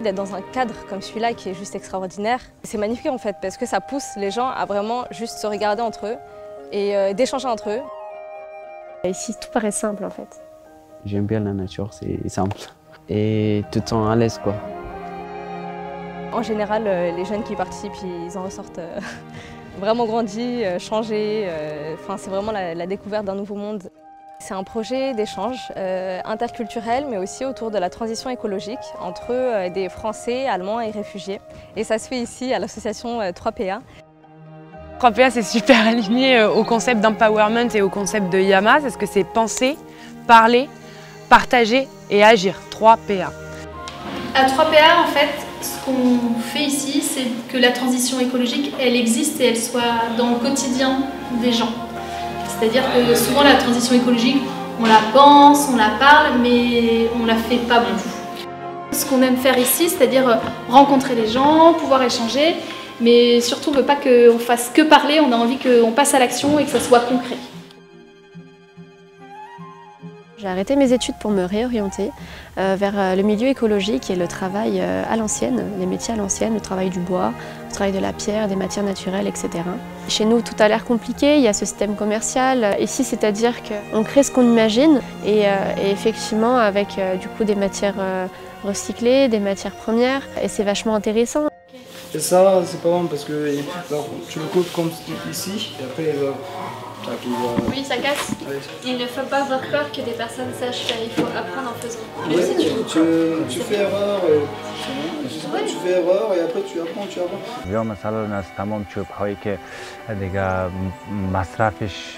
D'être dans un cadre comme celui-là qui est juste extraordinaire, c'est magnifique en fait parce que ça pousse les gens à vraiment juste se regarder entre eux et d'échanger entre eux. Ici, tout paraît simple en fait. J'aime bien la nature, c'est simple. Et tout le temps à l'aise quoi. En général, les jeunes qui participent, ils en ressortent vraiment grandis, changés. Enfin, c'est vraiment la découverte d'un nouveau monde. C'est un projet d'échange interculturel, mais aussi autour de la transition écologique entre des Français, Allemands et réfugiés. Et ça se fait ici à l'association 3PA. 3PA, c'est super aligné au concept d'empowerment et au concept de Yama, parce que c'est penser, parler, partager et agir. 3PA. À 3PA, en fait, ce qu'on fait ici, c'est que la transition écologique, elle existe et elle soit dans le quotidien des gens. C'est-à-dire que souvent la transition écologique, on la pense, on la parle, mais on la fait pas beaucoup. Ce qu'on aime faire ici, c'est-à-dire rencontrer les gens, pouvoir échanger, mais surtout on ne veut pas qu'on fasse que parler, on a envie qu'on passe à l'action et que ça soit concret. J'ai arrêté mes études pour me réorienter vers le milieu écologique et le travail à l'ancienne, les métiers à l'ancienne, le travail du bois, le travail de la pierre, des matières naturelles, etc. Chez nous, tout a l'air compliqué, il y a ce système commercial. Ici, c'est-à-dire qu'on crée ce qu'on imagine et effectivement avec du coup des matières recyclées, des matières premières, et c'est vachement intéressant. Et ça, c'est pas bon parce que alors, tu le coupes comme ici et après il va... Oui, ça casse. Ouais. Il ne faut pas avoir peur que des personnes sachent faire, il faut apprendre en faisant. Ouais, tu fais erreur, tu fais erreur et après tu apprends. یا مثلا از تمام چوب هایی که دیگه مصرفش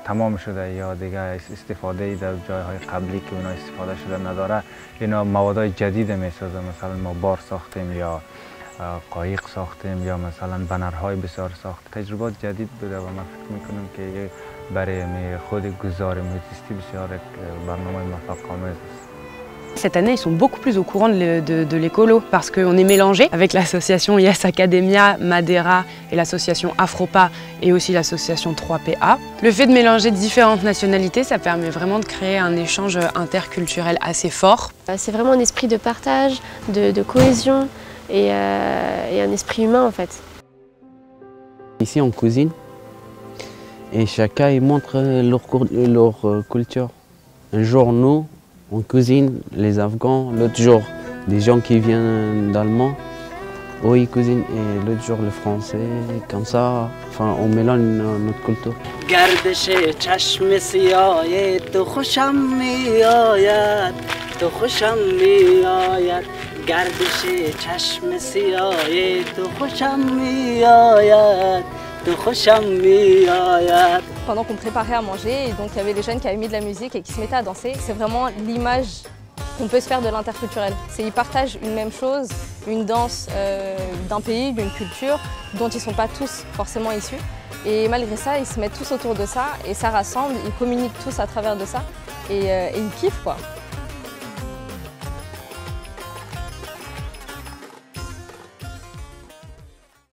تمام شده یا دیگه استفاده در جایهای قبلی که اونا استفاده شده نداره، اینا موادهای جدید میسازه. مثلا ما بار ساختیم یا قایق ساختیم یا مثلا بنرهای بسیار ساخت. تجربات جدید بوده و من فکر میکنم که برای خود گذار محیط زیستی بسیار برنامه موفق‌آمیز است. Cette année, ils sont beaucoup plus au courant de l'écolo parce qu'on est mélangé avec l'association Yes Academia, Madeira et l'association Afropa et aussi l'association 3PA. Le fait de mélanger différentes nationalités, ça permet vraiment de créer un échange interculturel assez fort. C'est vraiment un esprit de partage, de cohésion et un esprit humain en fait. Ici on cuisine et chacun il montre leur culture. Un jour nous, on cuisine les Afghans, l'autre jour des gens qui viennent d'Allemagne, eux ils cuisinent et l'autre jour les Français, comme ça, enfin on mélange notre culture. گردش چشم سیاه تو خوشم میآید تو خوشم میآید گردش چشم سیاه تو خوشم میآید تو خوشم میآید. Pendant qu'on préparait à manger, et donc il y avait les jeunes qui avaient mis de la musique et qui se mettaient à danser. C'est vraiment l'image qu'on peut se faire de l'interculturel. Ils partagent une même chose, une danse d'un pays, d'une culture dont ils ne sont pas tous forcément issus. Et malgré ça, ils se mettent tous autour de ça et ça rassemble, ils communiquent tous à travers de ça et ils kiffent quoi.